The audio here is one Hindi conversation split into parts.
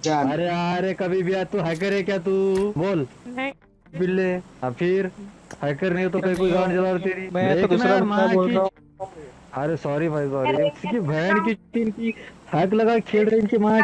जान। अरे अरे कभी भी तू हैकर है क्या तू? बोल नहीं बिल्ले। फिर हैकर नहीं हो तो मैं कहीं कोई नहीं गांड हूँ। जला रही तेरी, मैं तो देखना दूसरा यार बंदा माँ बोल की। रहा हूँ। अरे सॉरी भाई सॉरी, इसकी बहन की इनकी हैक लगा के खेल रही इनकी माँ।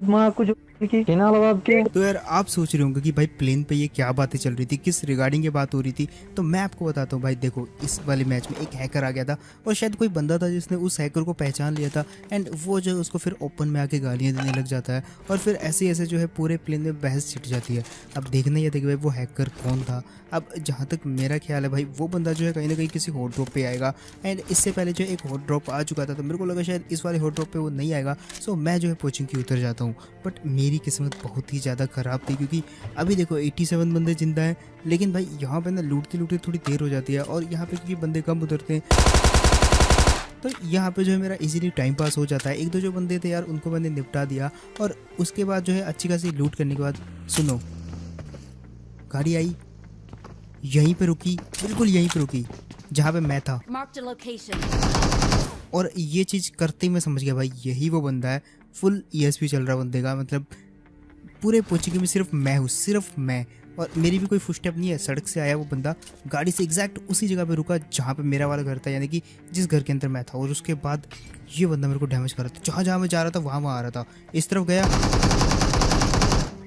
माँ कुछ इनकी हिना लगा के। तो यार आप सोच रहे होंगे कि भाई प्लेन पे ये क्या बातें चल रही थी, किस रिगार्डिंग ये बात हो रही थी। तो मैं आपको बताता हूँ भाई, देखो इस वाले मैच में एक हैकर आ गया था और शायद कोई बंदा था जिसने उस हैकर को पहचान लिया था। एंड वो जो है उसको फिर ओपन में आके गालियाँ देने लग जाता है और फिर ऐसे ऐसे जो है पूरे प्लेन में बहस छिट जाती है। अब देखना ये था कि भाई वो हैकर कौन था। अब जहाँ तक मेरा ख्याल है भाई वो बंदा जो है कहीं ना कहीं किसी हॉट ड्रॉप पे आएगा। एंड इससे पहले जो एक हॉट ड्रॉप आ चुका था तो मेरे को लगा शायद इस वाले हॉट ड्रॉप पे वो नहीं आएगा। सो मैं जो है पोचिंग की उतर जाता हूँ। बट मेरी किस्मत बहुत ही ज़्यादा ख़राब थी क्योंकि अभी देखो 87 बंदे जिंदा हैं, लेकिन भाई यहाँ पे ना लूटते लूटते थोड़ी देर हो जाती है और यहाँ पे क्योंकि बंदे कम उतरते हैं तो यहाँ पे जो है मेरा इजीली टाइम पास हो जाता है। एक दो जो बंदे थे यार उनको मैंने निपटा दिया और उसके बाद जो है अच्छी खासी लूट करने के बाद सुनो, गाड़ी आई, यहीं पे रुकी, बिल्कुल यहीं पे रुकी जहाँ पे मैं था। Marked a location. और ये चीज़ करते ही मैं समझ गया भाई यही वो बंदा है। फुल ESP चल रहा बंदे का, मतलब पूरे पोचिंग में सिर्फ मैं हूँ, सिर्फ मैं। और मेरी भी कोई फुटस्टेप नहीं है, सड़क से आया वो बंदा, गाड़ी से एग्जैक्ट उसी जगह पे रुका जहाँ पे मेरा वाला घर था, यानी कि जिस घर के अंदर मैं था। और उसके बाद ये बंदा मेरे को डैमेज कर रहा था, जहाँ जहाँ मैं जा रहा था वहाँ वहाँ आ रहा था। इस तरफ गया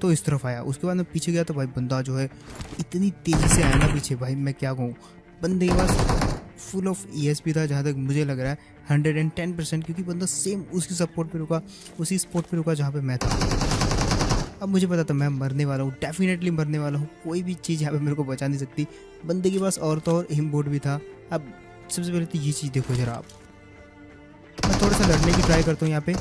तो इस तरफ आया, उसके बाद मैं पीछे गया तो भाई बंदा जो है इतनी तेज़ी से आया ना पीछे, भाई मैं क्या कहूँ। बंदे के पास फुल ऑफ ESP था जहाँ तक मुझे लग रहा है 110%, क्योंकि बंदा सेम उसी सपोर्ट पे रुका, उसी स्पॉट पे रुका जहाँ पे मैं था। अब मुझे पता था मैं मरने वाला हूँ, डेफिनेटली मरने वाला हूँ, कोई भी चीज़ यहाँ पे मेरे को बचा नहीं सकती। बंदे के पास और तो और हिम बोर्ड भी था। अब सबसे पहले तो ये चीज़ देखो जरा आप, मैं थोड़ा सा लड़ने की ट्राई करता हूँ यहाँ पे,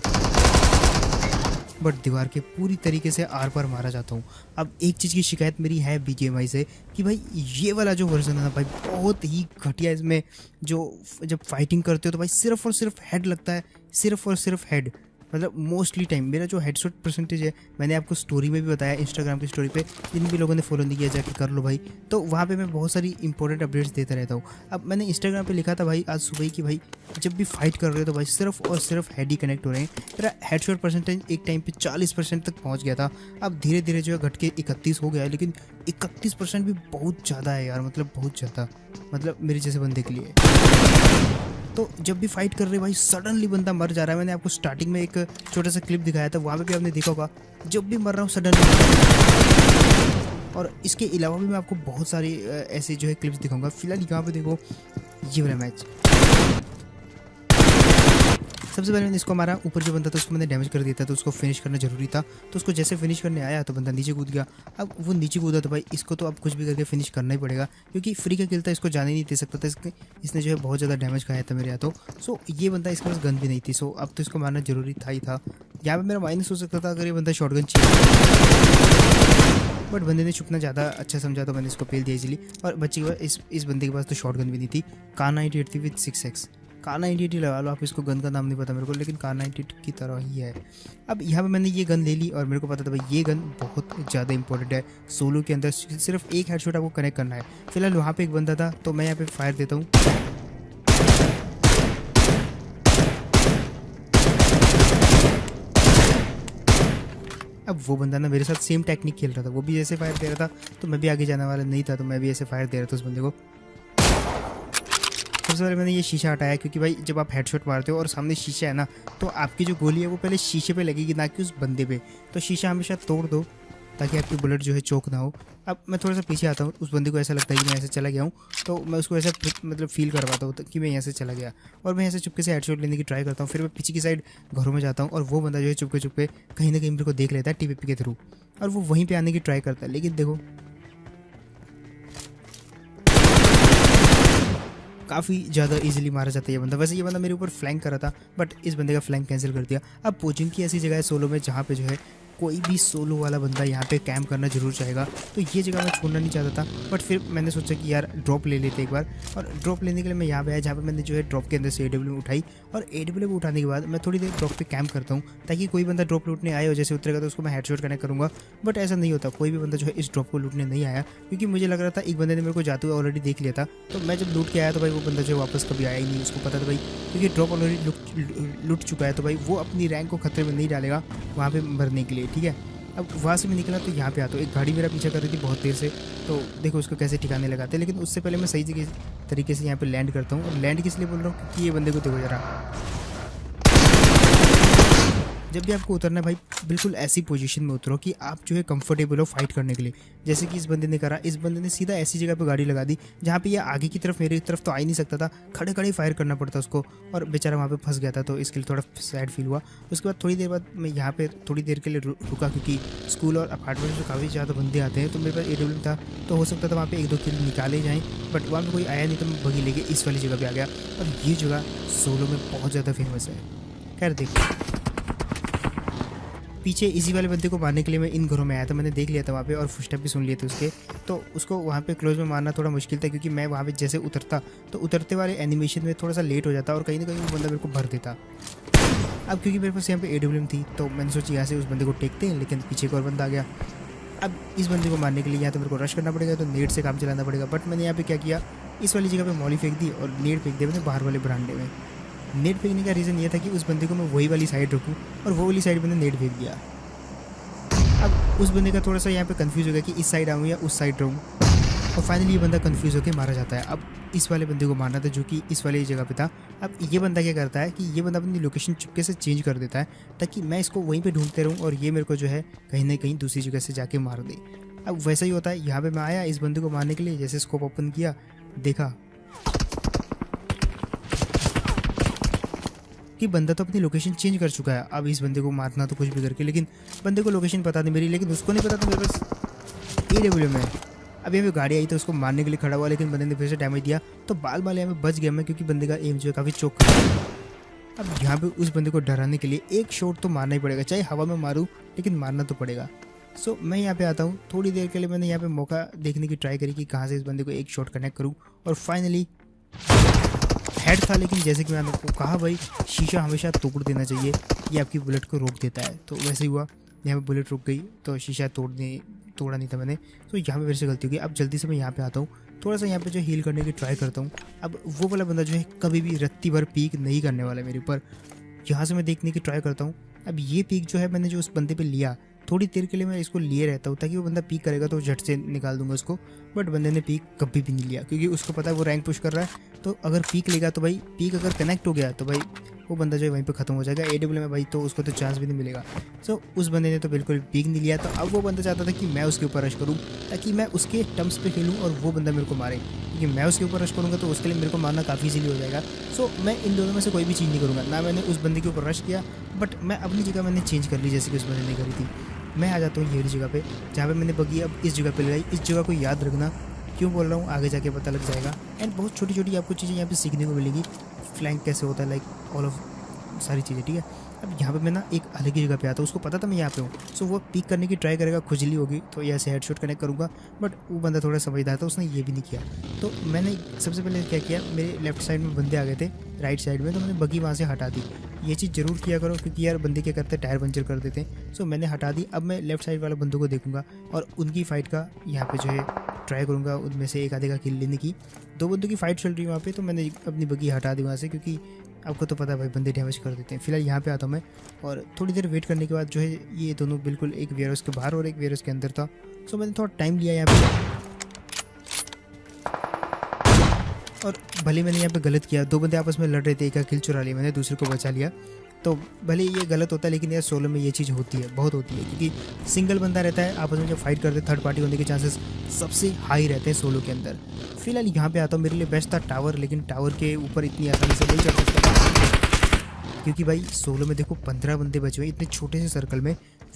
बट दीवार के पूरी तरीके से आर पार मारा जाता हूँ। अब एक चीज़ की शिकायत मेरी है BGMI से कि भाई ये वाला जो वर्जन है ना भाई बहुत ही घटिया। इसमें जो जब फाइटिंग करते हो तो भाई सिर्फ और सिर्फ हेड लगता है, सिर्फ और सिर्फ हेड। मतलब मोस्टली टाइम मेरा जो हेडशॉट परसेंटेज है, मैंने आपको स्टोरी में भी बताया, इंस्टाग्राम की स्टोरी पे, जिन भी लोगों ने फॉलो नहीं किया जाके कर लो भाई। तो वहाँ पे मैं बहुत सारी इंपॉर्टेंट अपडेट्स देता रहता हूँ। अब मैंने इंस्टाग्राम पे लिखा था भाई आज सुबह कि भाई जब भी फाइट कर रहे हो तो भाई सिर्फ और सिर्फ हेड ही कनेक्ट हो रहे हैं। मेरा हेडशॉट परसेंटेज एक टाइम पे 40% तक पहुँच गया था। अब धीरे धीरे जो है घट के 31 हो गया है, लेकिन 31% भी बहुत ज़्यादा है यार, मतलब बहुत ज़्यादा, मतलब मेरे जैसे बंदे के लिए। तो जब भी फाइट कर रहे भाई सडनली बंदा मर जा रहा है। मैंने आपको स्टार्टिंग में एक छोटा सा क्लिप दिखाया था, वहाँ पे भी आपने देखा होगा, जब भी मर रहा हूँ सडनली। और इसके अलावा भी मैं आपको बहुत सारी ऐसे जो है क्लिप्स दिखाऊंगा। फिलहाल यहाँ पे देखो ये वाला मैच, सबसे पहले मैंने इसको मारा, ऊपर जो बंदा था उसको मैंने डैमेज कर दिया था, तो उसको फिनिश करना जरूरी था। तो उसको जैसे फिनिश करने आया तो बंदा नीचे कूद गया। अब वो नीचे कूदा तो भाई इसको तो अब कुछ भी करके फिनिश करना ही पड़ेगा, क्योंकि फ्री का किल था, इसको जाने नहीं दे सकता था। इसने जो है बहुत ज़्यादा डैमेज खाया था मेरे हाथों। सो ये बंदा, इसके पास गन भी नहीं थी, सो अब तो इसको मारना जरूरी था ही था। यहाँ पर मेरा माइनस हो सकता था अगर ये बंदा शॉटगन बट बंदे ने छुपना ज़्यादा अच्छा समझा तो मैंने इसको पेल दिया इजीली। और बच्चे के पास इस बंदे के पास तो शॉटगन भी नहीं थी, कार 98 थी विद 6x। कार 98 लगा लो आप, इसको गन का नाम नहीं पता मेरे को, लेकिन कार 98 की तरह ही है। अब यहाँ पे मैंने ये गन ले ली और मेरे को पता था भाई ये गन बहुत ज़्यादा इंपॉर्टेंट है सोलो के अंदर, सिर्फ एक हेडशॉट आपको कनेक्ट करना है। फिलहाल वहाँ पे एक बंदा था तो मैं यहाँ पे फायर देता हूँ। अब वो बंदा ना मेरे साथ सेम टेक्निक खेल रहा था, वो भी ऐसे फायर दे रहा था, तो मैं भी आगे जाने वाला नहीं था, तो मैं भी ऐसे फायर दे रहा था उस बंदे को। सबसे पहले मैंने ये शीशा हटाया, क्योंकि भाई जब आप हेडशॉट मारते हो और सामने शीशा है ना, तो आपकी जो गोली है वो पहले शीशे पे लगेगी ना कि उस बंदे पे। तो शीशा हमेशा तोड़ दो ताकि आपकी बुलेट जो है चोक ना हो। अब मैं थोड़ा सा पीछे आता हूँ, उस बंदे को ऐसा लगता है कि मैं ऐसे चला गया हूँ, तो मैं उसको ऐसा मतलब फील करवाता हूँ कि मैं यहाँ से चला गया, और मैं ऐसे चुपके से हेडशॉट लेने की ट्राई करता हूँ। फिर मैं पीछे की साइड घरों में जाता हूँ और वो बंदा जो है चुपके चुपके कहीं ना कहीं मेरे को देख लेता है TVP के थ्रू, और वो वहीं पर आने की ट्राई करता है। लेकिन देखो काफ़ी ज़्यादा इजीली मारा जाता है ये बंदा। वैसे ये बंदा मेरे ऊपर फ्लैंक कर रहा था, बट इस बंदे का फ्लैंक कैंसिल कर दिया। अब पोचिंग की ऐसी जगह है सोलो में जहाँ पे जो है कोई भी सोलो वाला बंदा यहाँ पे कैंप करना जरूर चाहेगा, तो ये जगह मैं छोड़ना नहीं चाहता था। बट फिर मैंने सोचा कि यार ड्रॉप ले लेते एक बार, और ड्रॉप लेने के लिए मैं यहाँ पे आया जहाँ पे मैंने जो है ड्रॉप के अंदर से AWM उठाई, और AWM उठाने के बाद मैं थोड़ी देर ड्रॉप पे कैंप करता हूँ ताकि कोई बंदा ड्रॉप लूटने आए और जैसे उतरेगा तो उसको मैं हेडशॉट कनेक्ट करूँगा। बट ऐसा नहीं होता, कोई भी बंदा जो है इस ड्रॉप को लूटने नहीं आया, क्योंकि मुझे लग रहा था एक बंदे ने मेरे को जाते हुए ऑलरेडी देख लिया था। तो मैं जब लूट के आया तो भाई वो बंदा जो वापस कभी आया ही नहीं, उसको पता था भाई क्योंकि ड्रॉप ऑलरेडी लूट चुका है, तो भाई वो अपनी रैंक को खतरे में नहीं डालेगा वहाँ पे मरने के लिए। ठीक है। अब वहाँ से मैं निकला तो यहाँ पे आता हूँ, एक गाड़ी मेरा पीछा कर रही थी बहुत देर से, तो देखो उसको कैसे ठिकाने लगाते हैं। लेकिन उससे पहले मैं सही तरीके से यहाँ पे लैंड करता हूँ। और लैंड किस लिए बोल रहा हूँ, क्योंकि ये बंदे को देखो जरा, जब भी आपको उतरना है भाई बिल्कुल ऐसी पोजीशन में उतरो कि आप जो है कंफर्टेबल हो फाइट करने के लिए। जैसे कि इस बंदे ने करा, इस बंदे ने सीधा ऐसी जगह पे गाड़ी लगा दी जहाँ पे ये आगे की तरफ मेरी तरफ तो आ ही नहीं सकता था, खड़े खड़े फायर करना पड़ता उसको, और बेचारा वहाँ पे फंस गया था, तो इसके लिए थोड़ा सैड फील हुआ। उसके बाद थोड़ी देर बाद मैं यहाँ पे थोड़ी देर के लिए रुका, क्योंकि स्कूल और अपार्टमेंट में काफ़ी ज़्यादा बंदे आते हैं, तो मेरे पास AWM था, तो हो सकता था वहाँ पे 1-2 किल निकाले जाएँ, बट वहाँ पर कोई आया नहीं, तो मैं बगी लेके इस वाली जगह पर आ गया। और ये जगह सोलो में बहुत ज़्यादा फेमस है। खैर देखिए, पीछे इसी वाले बंदे को मारने के लिए मैं इन घरों में आया था, मैंने देख लिया था वहाँ पे, और फुटस्टेप भी सुन लिए थे उसके, तो उसको वहाँ पे क्लोज में मारना थोड़ा मुश्किल था, क्योंकि मैं वहाँ पे जैसे उतरता तो उतरते वाले एनिमेशन में थोड़ा सा लेट हो जाता और कहीं ना कहीं वो बंदा मेरे को भर देता। अब क्योंकि मेरे पास यहाँ पे AWM थी, तो मैंने सोचा यहाँ से उस बंदे को टेकते हैं, लेकिन पीछे एक और बंदा आ गया। अब इस बंदे को मारने के लिए यहाँ तो मेरे को रश करना पड़ेगा, तो नेट से काम चलाना पड़ेगा। बट मैंने यहाँ पे क्या किया, इस वाली जगह पे मॉली फेंक दी और नेट फेंक दिया मैंने बाहर वाले बरामदे में। नेट फेंकने का रीज़न ये था कि उस बंदे को मैं वही वाली साइड रखूँ, और वो वाली साइड मैंने नेट फेंक दिया। अब उस बंदे का थोड़ा सा यहाँ पे कंफ्यूज हो गया कि इस साइड आऊँ या उस साइड रहूँ, और फाइनली ये बंदा कंफ्यूज होकर मारा जाता है। अब इस वाले बंदे को मारना था जो कि इस वाली जगह पे था। अब ये बंदा क्या करता है कि ये बंदा अपनी लोकेशन चुपके से चेंज कर देता है, ताकि मैं इसको वहीं पे ढूंढते रहूँ और ये मेरे को जो है कहीं ना कहीं दूसरी जगह से जाके मार दे। अब वैसा ही होता है, यहाँ पे मैं आया इस बंदे को मारने के लिए, जैसे स्कोप ओपन किया, देखा कि बंदा तो अपनी लोकेशन चेंज कर चुका है। अब इस बंदे को मारना तो कुछ भी करके, लेकिन बंदे को लोकेशन पता नहीं मेरी, लेकिन उसको नहीं पता था मेरे पास AWM है। अब यहाँ पे गाड़ी आई तो उसको मारने के लिए खड़ा हुआ, लेकिन बंदे ने फिर से डैमेज दिया, तो बाल बाल यहाँ पे बच गया मैं, क्योंकि बंदे का एम जो है काफ़ी चौक कर। अब यहाँ पे उस बंदे को डराने के लिए एक शॉट तो मारना ही पड़ेगा, चाहे हवा में मारूँ लेकिन मारना तो पड़ेगा। सो मैं यहाँ पे आता हूँ, थोड़ी देर के लिए मैंने यहाँ पे मौका देखने की ट्राई करी कि कहाँ से इस बंदे को एक शॉट कनेक्ट करूँ, और फाइनली हेड था। लेकिन जैसे कि मैंने आपको कहा भाई, शीशा हमेशा तोड़ देना चाहिए, ये आपकी बुलेट को रोक देता है। तो वैसे ही हुआ, यहाँ पे बुलेट रुक गई, तो शीशा तोड़ा नहीं था मैंने, तो यहाँ पे मेरे से गलती हो गई। अब जल्दी से मैं यहाँ पे आता हूँ, थोड़ा सा यहाँ पे जो हील करने की ट्राई करता हूँ। अब वो वाला बंदा जो है कभी भी रत्ती भर पीक नहीं करने वाला है मेरे ऊपर, यहाँ से मैं देखने की ट्राई करता हूँ। अब ये पीक जो है मैंने जो उस बंदे पे लिया, थोड़ी देर के लिए मैं इसको लिए रहता हूँ, ताकि वो बंदा पीक करेगा तो झट से निकाल दूंगा उसको। बट बंदे ने पीक कभी भी नहीं लिया, क्योंकि उसको पता है वो रैंक पुश कर रहा है, तो अगर पीक लेगा तो भाई, पीक अगर कनेक्ट हो गया तो भाई वो बंदा जो है वहीं पे ख़त्म हो जाएगा। AWM में भाई तो उसको तो चांस भी नहीं मिलेगा। सो उस बंदे ने तो बिल्कुल पीक नहीं लिया, तो अब वो बंदा चाहता था कि मैं उसके ऊपर रश करूँ, ताकि मैं उसके टर्म्स पे खेलूँ और वो बंदा मेरे को मारे, क्योंकि मैं उसके ऊपर रश करूँगा तो उसके लिए मेरे को मारना काफ़ी ईजीली हो जाएगा। सो मैं इन दोनों में से कोई भी चीज़ नहीं करूँगा, ना मैंने उस बंदे के ऊपर रश किया, बट मैं अपनी जगह मैंने चेंज कर ली, जैसे कि उस बंदे ने करी थी। मैं आ जाता हूँ ये जगह पे, जहाँ पे मैंने बगी अब इस जगह पे लगाई। इस जगह को याद रखना, क्यों बोल रहा हूँ आगे जाके पता लग जाएगा। एंड बहुत छोटी छोटी आपको चीज़ें यहाँ पे सीखने को मिलेगी, फ्लैंक कैसे होता है, लाइक ऑल ऑफ सारी चीज़ें, ठीक है। अब यहाँ पे मैं ना एक अलग ही जगह पे आता हूँ, उसको पता था मैं यहाँ पे हूँ, सो वो पिक करने की ट्राई करेगा, खुजली होगी तो यहाँ से हेडशॉट कनेक्ट करूँगा, बट वो बंदा थोड़ा समझदार था, उसने ये भी नहीं किया। तो मैंने सबसे पहले क्या किया, मेरे लेफ्ट साइड में बंदे आ गए थे राइट साइड में, तो मैंने बगी वहाँ से हटा दी। ये चीज़ ज़रूर किया करो, क्योंकि यार बंदे क्या करते हैं, टायर पंचर कर देते हैं। सो मैंने हटा दी। अब मैं लेफ्ट साइड वाले बंदों को देखूंगा और उनकी फ़ाइट का यहाँ पे जो है ट्राई करूँगा, उनमें से एक आधे का किल लेने की। 2 बंदों की फ़ाइट चल रही है वहाँ पे, तो मैंने अपनी बगी हटा दी वहाँ से, क्योंकि आपको तो पता है भाई बंदे डैमेज कर देते हैं। फिलहाल यहाँ पे आता हूँ मैं, और थोड़ी देर वेट करने के बाद जो है ये दोनों बिल्कुल एक वेयरहाउस के बाहर और एक वेयरहाउस के अंदर था। सो मैंने थोड़ा टाइम लिया यहाँ पे, और भले मैंने यहाँ पे गलत किया। 2 बंदे आपस में लड़ रहे थे, एक का किल चुरा लिया मैंने, दूसरे को बचा लिया। तो भले ये गलत होता है, लेकिन यार सोलो में ये चीज़ होती है, बहुत होती है, क्योंकि सिंगल बंदा रहता है, आपस में जब फाइट करते हैं थर्ड पार्टी होने के चांसेस सबसे हाई रहते हैं सोलो के अंदर। फिलहाल यहाँ पे आता हूँ, मेरे लिए बेस्ट था टावर, लेकिन टावर के ऊपर इतनी आसानी से नहीं चढ़ सकता, क्योंकि भाई सोलो में देखो 15 बंदे बचे हुए इतने छोटे से सर्कल में।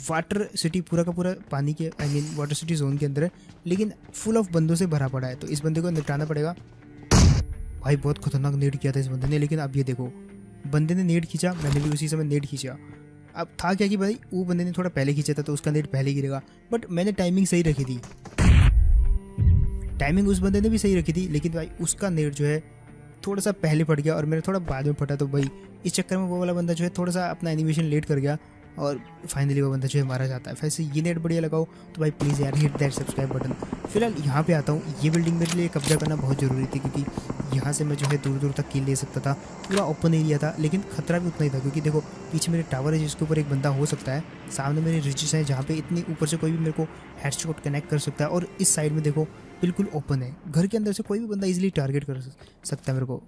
वाटर सिटी पूरा का पूरा पानी के, I mean water city zone के अंदर है, लेकिन फुल ऑफ बंदों से भरा पड़ा है, तो इस बंदे को निपटाना पड़ेगा। भाई बहुत खतरनाक नेट किया था इस बंदे ने, लेकिन अब ये देखो बंदे ने नेट खींचा, मैंने भी उसी समय नेट खींचा। अब था क्या कि भाई वो बंदे ने थोड़ा पहले खींचा था, तो उसका नेट पहले गिरेगा, बट मैंने टाइमिंग सही रखी थी, टाइमिंग उस बंदे ने भी सही रखी थी, लेकिन भाई उसका नेट जो है थोड़ा सा पहले फट गया और मेरा थोड़ा बाद में फटा। तो भाई इस चक्कर में वो वाला बंदा जो है थोड़ा सा अपना एनिमेशन लेट कर गया, और फाइनली वो बंदा जो है मारा जाता है। वैसे ये नेट बढ़िया लगाओ तो भाई प्लीज़ यार हिट दैट सब्सक्राइब बटन। फिलहाल यहाँ पे आता हूँ। ये बिल्डिंग मेरे लिए कब्जा करना बहुत ज़रूरी थी क्योंकि यहाँ से मैं जो है दूर दूर तक किल ले सकता था। पूरा ओपन एरिया था लेकिन खतरा भी उतना ही था क्योंकि देखो पीछे मेरे टावर है जिसके ऊपर एक बंदा हो सकता है, सामने मेरे रिचेस हैं जहाँ पे इतनी ऊपर से कोई भी मेरे को हेडशॉट कनेक्ट कर सकता है, और इस साइड में देखो बिल्कुल ओपन है, घर के अंदर से कोई भी बंदा इजीली टारगेट कर सकता है मेरे को।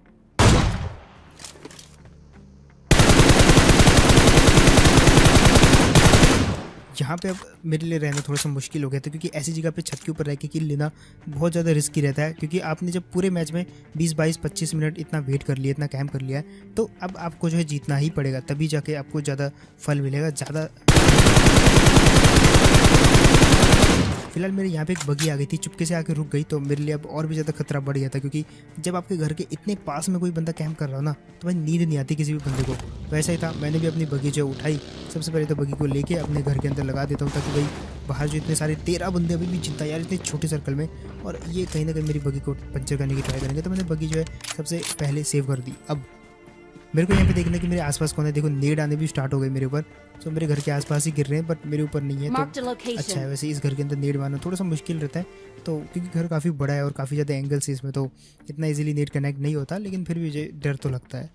यहाँ पे अब मेरे लिए रहना थोड़ा सा मुश्किल हो गया था क्योंकि ऐसी जगह पे छत के ऊपर रह के किल लेना बहुत ज़्यादा रिस्की रहता है, क्योंकि आपने जब पूरे मैच में 20-22-25 मिनट इतना वेट कर लिया, इतना कैम्प कर लिया है, तो अब आपको जो है जीतना ही पड़ेगा, तभी जाके आपको ज़्यादा फल मिलेगा। ज़्यादा फिलहाल मेरे यहाँ पे एक बगी आ गई थी, चुपके से आके रुक गई, तो मेरे लिए अब और भी ज़्यादा खतरा बढ़ गया था क्योंकि जब आपके घर के इतने पास में कोई बंदा कैंप कर रहा हो ना तो भाई नींद नहीं आती किसी भी बंदे को। वैसा ही था, मैंने भी अपनी बगी जो उठाई, सबसे पहले तो बगी को लेके अपने घर के अंदर लगा देता हूँ ताकि भाई बाहर जो इतने सारे 13 बंदे अभी भी जिंदा यार इतने छोटे सर्कल में, और ये कहीं ना कहीं मेरी बगी को पंचर करने की ट्राई करेंगे, तो मैंने बगी जो है सबसे पहले सेव कर दी। अब मेरे को यहाँ पे देखना कि मेरे आसपास कौन है। देखो नेड आने भी स्टार्ट हो गए मेरे ऊपर, तो मेरे घर के आसपास ही गिर रहे हैं बट मेरे ऊपर नहीं है, तो अच्छा है। वैसे इस घर के अंदर नेड मारना थोड़ा सा मुश्किल रहता है, तो क्योंकि घर काफ़ी बड़ा है और काफ़ी ज़्यादा एंगल्स है इसमें, तो इतना इजीली नेट कनेक्ट नहीं होता, लेकिन फिर भी डर तो लगता है।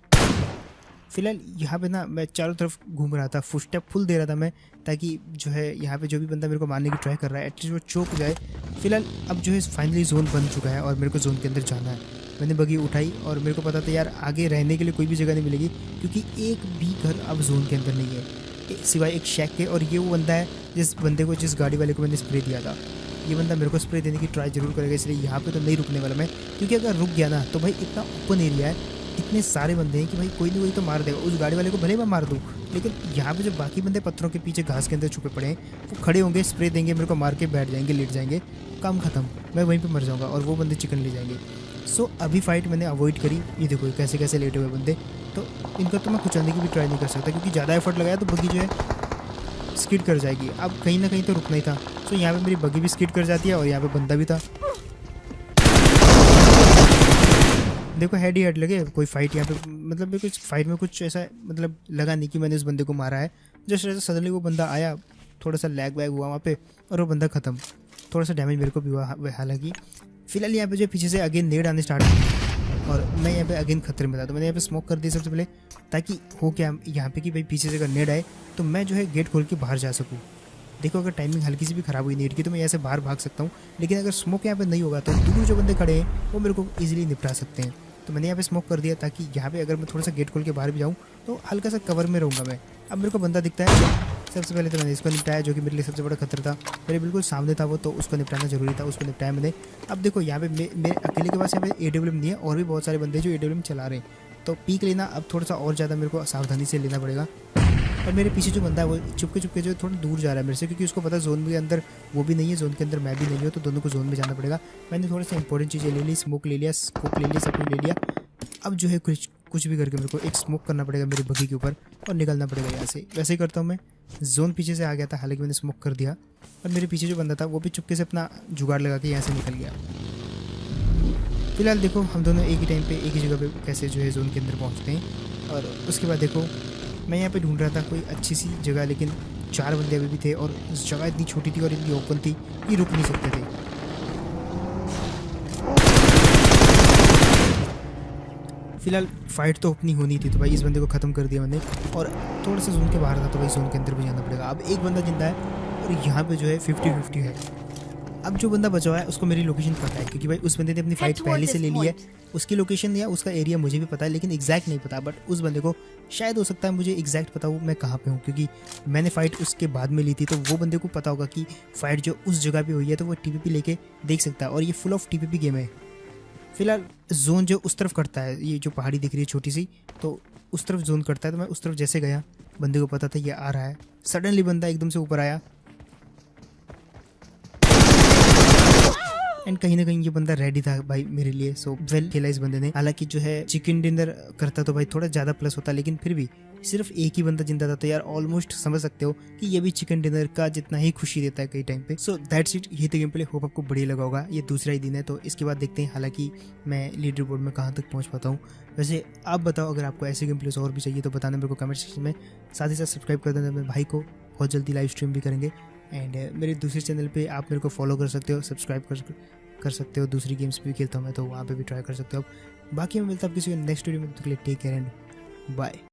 फिलहाल यहाँ पे ना मैं चारों तरफ घूम रहा था, फुटस्टेप फुल दे रहा था मैं, ताकि जो है यहाँ पे जो भी बंदा मेरे को मारने की ट्राई कर रहा है एटलीस्ट वो चौक जाए। फिलहाल अब जो है फाइनली जोन बन चुका है और मेरे को जोन के अंदर जाना है। मैंने बगी उठाई और मेरे को पता था यार आगे रहने के लिए कोई भी जगह नहीं मिलेगी क्योंकि एक भी घर अब जोन के अंदर नहीं है सिवाय एक शैक के, और ये वो बंदा है जिस बंदे को, जिस गाड़ी वाले को मैंने स्प्रे दिया था। ये बंदा मेरे को स्प्रे देने की ट्राई जरूर करेगा, इसलिए यहाँ पे तो नहीं रुकने वाला मैं, क्योंकि अगर रुक गया ना तो भाई इतना ओपन एरिया है, इतने सारे बंदे हैं कि भाई कोई नहीं कोई तो मार देगा। उस गाड़ी वाले को भले मैं मार दूँ, लेकिन यहाँ पे जो बाकी बंदे पत्थरों के पीछे घास के अंदर छुपे पड़े हैं वो खड़े होंगे, स्प्रे देंगे, मेरे को मार के बैठ जाएंगे, लेट जाएंगे, काम खत्म, मैं वहीं पे मर जाऊँगा और वो बंदे चिकन ले जाएंगे। सो अभी फाइट मैंने अवॉइड करी। ये देखो कैसे कैसे लेटे हुए बंदे, तो इनका तो मैं कुचलने की भी ट्राई नहीं कर सकता क्योंकि ज़्यादा एफर्ट लगाया तो बगी जो है स्किड कर जाएगी। अब कहीं ना कहीं तो रुकना ही था, सो यहाँ पे मेरी बगी भी स्किड कर जाती है और यहाँ पे बंदा भी था। देखो हेड ही हेड लगे, कोई फाइट यहाँ पे मतलब मेरे कुछ फाइट में कुछ ऐसा मतलब लगा नहीं कि मैंने उस बंदे को मारा है। जस्ट ऐसा सडनली वो बंदा आया, थोड़ा सा लैग वैग हुआ वहाँ पे और वो बंदा ख़त्म। थोड़ा सा डैमेज मेरे को भी हुआ हालांकि। फिलहाल यहाँ पे जो पीछे से अगेन नेड आने स्टार्ट हुई और मैं यहाँ पे अगेन खतरे में था, तो मैंने यहाँ पे स्मोक कर दी सबसे पहले, ताकि हो क्या यहाँ पे कि भाई पीछे से अगर नेड आए तो मैं जो है गेट खोल के बाहर जा सकूँ। देखो अगर टाइमिंग हल्की सी भी ख़राब हुई नेट की तो मैं यहाँ से बाहर भाग सकता हूँ, लेकिन अगर स्मोक यहाँ पे नहीं होगा तो दूर जो बंदे खड़े हैं वो मेरे को ईजिली निपटा सकते हैं। तो मैंने यहाँ पे स्मोक कर दिया ताकि यहाँ पे अगर मैं थोड़ा सा गेट खोल के बाहर भी जाऊँ तो हल्का सा कवर में रहूँगा मैं। अब मेरे को बंदा दिखता है, सबसे पहले तो मैंने इसको निपटाया जो कि मेरे लिए सबसे बड़ा खतरा था, मेरे बिल्कुल सामने था वो, तो उसको निपटाना जरूरी था, उसको निपटाया मैंने। अब देखो यहाँ पे मेरे अकेले के पास यहाँ पे AWM नहीं है, और भी बहुत सारे बंदे जो AWM चला रहे हैं, तो पीक लेना अब थोड़ा सा और ज़्यादा मेरे को सावधानी से लेना पड़ेगा। और मेरे पीछे जो बंदा है वो चुपके जो थोड़ा दूर जा रहा है मेरे से, क्योंकि उसको पता जोन के अंदर वो भी नहीं है, जोन के अंदर मैं भी नहीं हूँ, तो दोनों को जोन में जाना पड़ेगा। मैंने थोड़ा सा इंपॉर्टेंट चीज़ें ले ली, स्मोक ले लिया, स्कोप ले लिया, सब कुछ ले लिया। अब जो है कुछ भी करके मेरे को एक स्मोक करना पड़ेगा मेरी बगी के ऊपर और निकलना पड़ेगा यहाँ से। वैसे ही करता हूँ मैं। जोन पीछे से आ गया था, हालांकि मैंने स्मोक कर दिया, और मेरे पीछे जो बंदा था वो भी चुपके से अपना जुगाड़ लगा के यहाँ से निकल गया। फिलहाल देखो हम दोनों एक ही टाइम पे एक ही जगह पे कैसे जो है जोन के अंदर पहुँचते हैं। और उसके बाद देखो मैं यहाँ पे ढूंढ रहा था कोई अच्छी सी जगह, लेकिन 4 बंदे अभी भी थे और जगह इतनी छोटी थी और इतनी ओपन थी कि रुक नहीं सकते थे। फिलहाल फाइट तो अपनी होनी थी, तो भाई इस बंदे को ख़त्म कर दिया मैंने, और थोड़ा सा जोन के बाहर था तो भाई जोन के अंदर भी जाना पड़ेगा। अब एक बंदा जिंदा है और यहाँ पे जो है 50-50 है। अब जो बंदा बचा हुआ है उसको मेरी लोकेशन पता है, क्योंकि भाई उस बंदे ने अपनी फाइट पहले से ले ली है। उसकी लोकेशन या उसका एरिया मुझे भी पता है, लेकिन एग्जैक्ट नहीं पता। बट उस बंदे को शायद हो सकता है मुझे एग्जैक्ट पता हो मैं कहाँ पे हूँ, क्योंकि मैंने फाइट उसके बाद में ली थी, तो वो बंदे को पता होगा कि फाइट जो उस जगह पे हुई है, तो वो TPP लेके देख सकता है। और ये फुल ऑफ TPP गेम है। फिलहाल जोन जो उस तरफ करता है, ये जो पहाड़ी दिख रही है छोटी सी, तो उस तरफ जोन करता है, तो मैं उस तरफ जैसे गया, बंदे को पता था ये आ रहा है, सडनली बंदा एकदम से ऊपर आया एंड कहीं ना कहीं ये बंदा रेडी था भाई मेरे लिए। सो वेल खेला इस बंदे ने। हालांकि जो है चिकन डिनर करता तो भाई थोड़ा ज़्यादा प्लस होता, लेकिन फिर भी सिर्फ एक ही बंदा जिंदा था, तो यार ऑलमोस्ट समझ सकते हो कि ये भी चिकन डिनर का जितना ही खुशी देता है कई टाइम पे। सो दैट्स इट, ये तो गेम प्ले, होप आपको बढ़िया लगा होगा। ये दूसरा ही दिन है तो इसके बाद देखते हैं हालांकि मैं लीडर बोर्ड में कहाँ तक पहुँच पाता हूँ। वैसे आप बताओ, अगर आपको ऐसे गेम प्लेस और भी चाहिए तो बताना मेरे को कमेंट सेक्शन में। साथ ही साथ सब्सक्राइब कर देना मेरे भाई को, बहुत जल्दी लाइव स्ट्रीम भी करेंगे। एंड मेरे दूसरे चैनल पे आप मेरे को फॉलो कर सकते हो, सब्सक्राइब कर सकते हो। दूसरी गेम्स भी खेलता हूँ मैं, तो वहाँ पे भी ट्राई कर सकते हो। बाकी मैं मिलता हूँ किसी नेक्स्ट वीडियो में, तो टेक केयर एंड बाय।